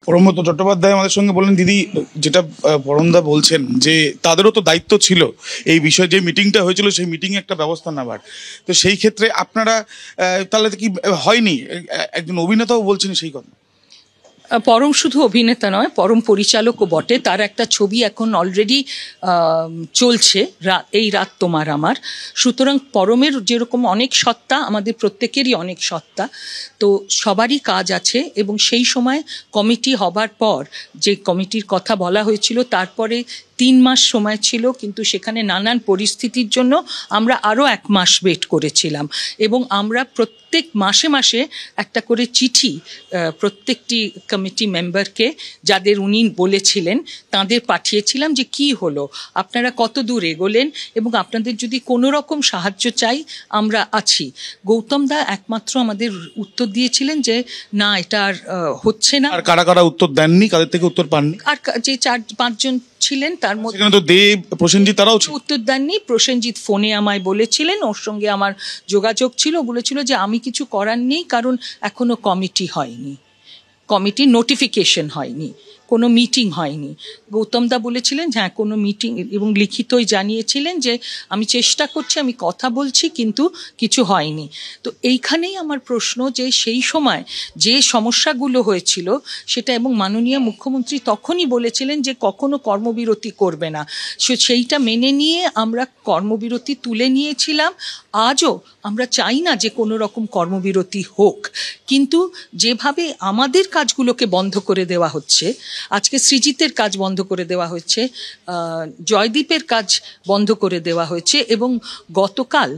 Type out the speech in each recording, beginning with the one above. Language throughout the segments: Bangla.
পরমব্রত চট্টোপাধ্যায় আমাদের সঙ্গে বললেন, দিদি যেটা পরমদা বলছেন যে তাদেরও তো দায়িত্ব ছিল এই বিষয়ে, যে মিটিংটা হয়েছিল সেই মিটিংয়ে একটা ব্যবস্থা নেওয়ার। তো সেই ক্ষেত্রে আপনারা তাহলে কি হয়নি? একজন অভিনেতাও বলছেন সেই কথা। পরম শুধু অভিনেতা নয়, পরম পরিচালকও বটে। তার একটা ছবি এখন অলরেডি চলছে, এই রাত তোমার আমার। সুতরাং পরমের যেরকম অনেক সত্তা, আমাদের প্রত্যেকেরই অনেক সত্তা, তো সবারই কাজ আছে। এবং সেই সময় কমিটি হবার পর যে কমিটির কথা বলা হয়েছিল, তারপরে 3 মাস সময় ছিল, কিন্তু সেখানে নানান পরিস্থিতির জন্য আমরা আরও 1 মাস ওয়েট করেছিলাম। এবং আমরা প্রত্যেক মাসে মাসে একটা করে চিঠি প্রত্যেকটি কমিটি মেম্বারকে, যাদের উনি বলেছিলেন তাদের পাঠিয়েছিলাম যে কি হলো, আপনারা কত দূর এগোলেন, এবং আপনাদের যদি কোনো রকম সাহায্য চাই আমরা আছি। গৌতম দা একমাত্র আমাদের উত্তর দিয়েছিলেন যে না, এটা আর হচ্ছে না। আর কারা কারা উত্তর দেননি, কাদের থেকে উত্তর পাননি? আর যে 4-5 জন ছিলেন তার মধ্যে তো দেব, প্রসেনজিৎ তারাও উত্তর দেননি। প্রসেনজিৎ ফোনে আমায় বলেছিলেন, ওর সঙ্গে আমার যোগাযোগ ছিল, বলেছিল যে আমি কিছু করার নেই, কারণ এখনো কমিটি হয়নি, কমিটি নোটিফিকেশন হয়নি, কোনো মিটিং হয়নি। গৌতম দা বলেছিলেন হ্যাঁ কোনো মিটিং, এবং লিখিতই জানিয়েছিলেন যে আমি চেষ্টা করছি, আমি কথা বলছি, কিন্তু কিছু হয়নি। তো এইখানেই আমার প্রশ্ন যে সেই সময় যে সমস্যাগুলো হয়েছিল সেটা, এবং মাননীয় মুখ্যমন্ত্রী তখনই বলেছিলেন যে কখনো কর্মবিরতি করবে না, সেইটা মেনে নিয়ে আমরা কর্মবিরতি তুলে নিয়েছিলাম। আজও আমরা চাই না যে কোনো রকম কর্মবিরতি হোক, কিন্তু যেভাবে আমাদের কাজগুলোকে বন্ধ করে দেওয়া হচ্ছে, আজকে সৃজিতের কাজ বন্ধ করে দেওয়া হয়েছে, জয়দীপের কাজ বন্ধ করে দেওয়া হয়েছে, এবং গতকাল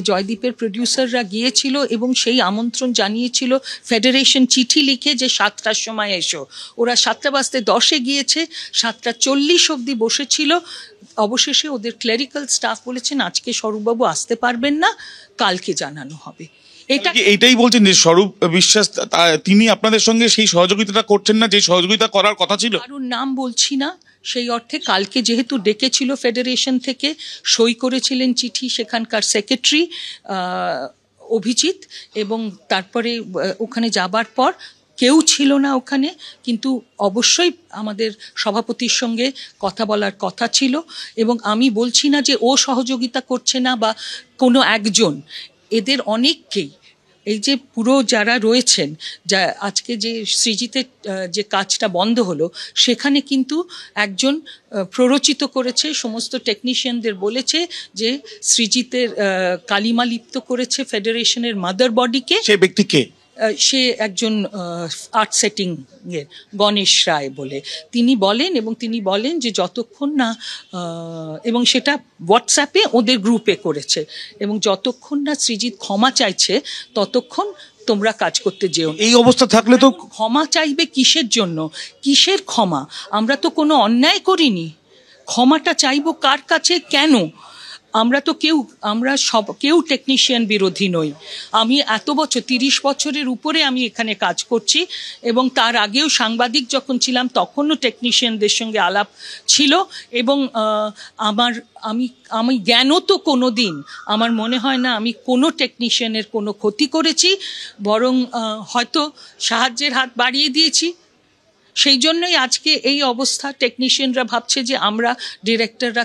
জয়দীপের প্রডিউসাররা গিয়েছিল এবং সেই আমন্ত্রণ জানিয়েছিল, ফেডারেশন চিঠি লিখে যে 7টার সময় এসো। ওরা 7:10 গিয়েছে, 7:40 অবধি বসেছিল। অবশেষে ওদের ক্লেরিক্যাল স্টাফ বলেছেন আজকে স্বরূপবাবু আসতে পারবেন না, কালকে জানানো হবে। এইটাই বলছেন যে স্বরূপ বিশ্বাস তিনি আপনাদের সঙ্গে সেই সহযোগিতাটা করছেন না, যে সহযোগিতা করার কথা ছিল। কারণ নাম বলছি না, সেই অর্থে কালকে যেহেতু ডেকেছিল ফেডারেশন থেকে, সই করেছিলেন চিঠি সেখানকার সেক্রেটারি অভিজিৎ, এবং তারপরে ওখানে যাবার পর কেউ ছিল না ওখানে, কিন্তু অবশ্যই আমাদের সভাপতির সঙ্গে কথা বলার কথা ছিল। এবং আমি বলছি না যে ও সহযোগিতা করছে না বা কোনো একজন, এদের অনেককেই, এই যে পুরো যারা রয়েছেন, যা আজকে যে সৃজিতের যে কাজটা বন্ধ হলো, সেখানে কিন্তু একজন প্ররোচিত করেছে, সমস্ত টেকনিশিয়ানদের বলেছে যে সৃজিতের কালিমা লিপ্ত করেছে ফেডারেশনের মাদার বডিকে। সেই ব্যক্তিকে, সে একজন আর্ট সেটিং এর গণেশ রায় বলে তিনি বলেন, এবং তিনি বলেন যে যতক্ষণ না, এবং সেটা হোয়াটসঅ্যাপে ওদের গ্রুপে করেছে, এবং যতক্ষণ না সৃজিত ক্ষমা চাইছে ততক্ষণ তোমরা কাজ করতে যেও। এই অবস্থা থাকলে তো ক্ষমা চাইবে কিসের জন্য, কিসের ক্ষমা? আমরা তো কোনো অন্যায় করিনি, ক্ষমাটা চাইবো কার কাছে, কেন? আমরা তো কেউ টেকনিশিয়ান বিরোধী নই। আমি এত বছর, 30 বছরের উপরে আমি এখানে কাজ করছি, এবং তার আগেও সাংবাদিক যখন ছিলাম তখনও টেকনিশিয়ানদের সঙ্গে আলাপ ছিল, এবং আমি জ্ঞানত কোনো দিন আমার মনে হয় না আমি কোনো টেকনিশিয়ানের কোনো ক্ষতি করেছি, বরং হয়তো সাহায্যের হাত বাড়িয়ে দিয়েছি। সেই জন্যই আজকে এই অবস্থা। টেকনিশিয়ানরা ভাবছে যে আমরা ডিরেক্টররা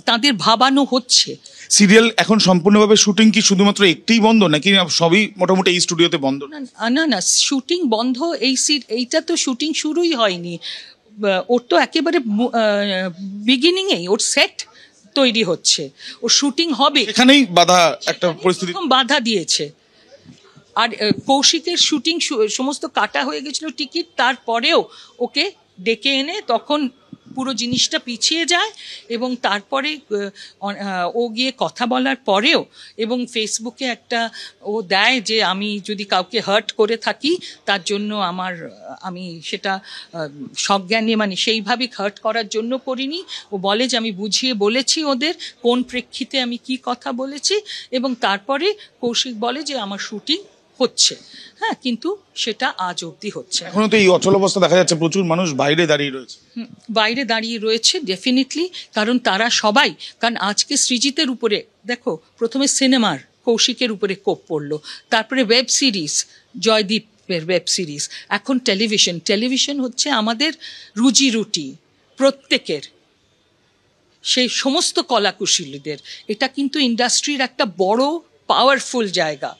তাদের ভাবানো হচ্ছে। সিরিয়াল এখন সম্পূর্ণভাবে শুটিং কি শুধুমাত্র একটিই বন্ধ, নাকি সবই মোটামুটি এই স্টুডিওতে বন্ধ? না, শুটিং বন্ধ, এইটা তো শুটিং শুরুই হয়নি। ওর তো একেবারে বিগিনিংয়েই ওর সেট তৈরি হচ্ছে, ওর শুটিং হবে, এখানেই বাধা, একটা পরিস্থিতি বাধা দিয়েছে। আর কৌশিকের শুটিং সমস্ত কাটা হয়ে গেছিল টিকিট, তারপরেও ওকে ডেকে এনে তখন পুরো জিনিসটা পিছিয়ে যায়, এবং তারপরে ও গিয়ে কথা বলার পরেও, এবং ফেসবুকে একটা ও দেয় যে আমি যদি কাউকে হার্ট করে থাকি তার জন্য আমি সেটা সজ্ঞানে, মানে সেইভাবে হার্ট করার জন্য করিনি। ও বলে যে আমি বুঝিয়ে বলেছি ওদের কোন প্রেক্ষিতে আমি কি কথা বলেছি, এবং তারপরে কৌশিক বলে যে আমার শুটিং হচ্ছে, হ্যাঁ, কিন্তু সেটা আজ অবধি হচ্ছে। এখনো তো এই অচল অবস্থা দেখা যাচ্ছে, প্রচুর মানুষ বাইরে দাঁড়িয়ে রয়েছে। ডেফিনেটলি, কারণ তারা সবাই, কারণ আজকে সৃজিতের উপরে দেখো, প্রথমে সিনেমার কৌশিকের উপরে কোপ পড়লো, তারপরে web series Joydeep web series, এখন টেলিভিশন হচ্ছে আমাদের রুজি রুটি প্রত্যেকের, সেই সমস্ত কলাকুশলীদের। এটা কিন্তু ইন্ডাস্ট্রির একটা বড় পাওয়ারফুল জায়গা,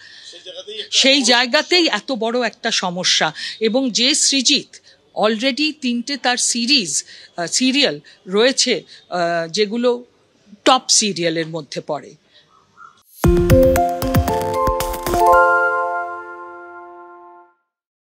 সেই জায়গাতেই এত বড় একটা সমস্যা। এবং যে সৃজিত অলরেডি 3টে তার সিরিয়াল রয়েছে যেগুলো টপ সিরিয়ালের মধ্যে পড়ে।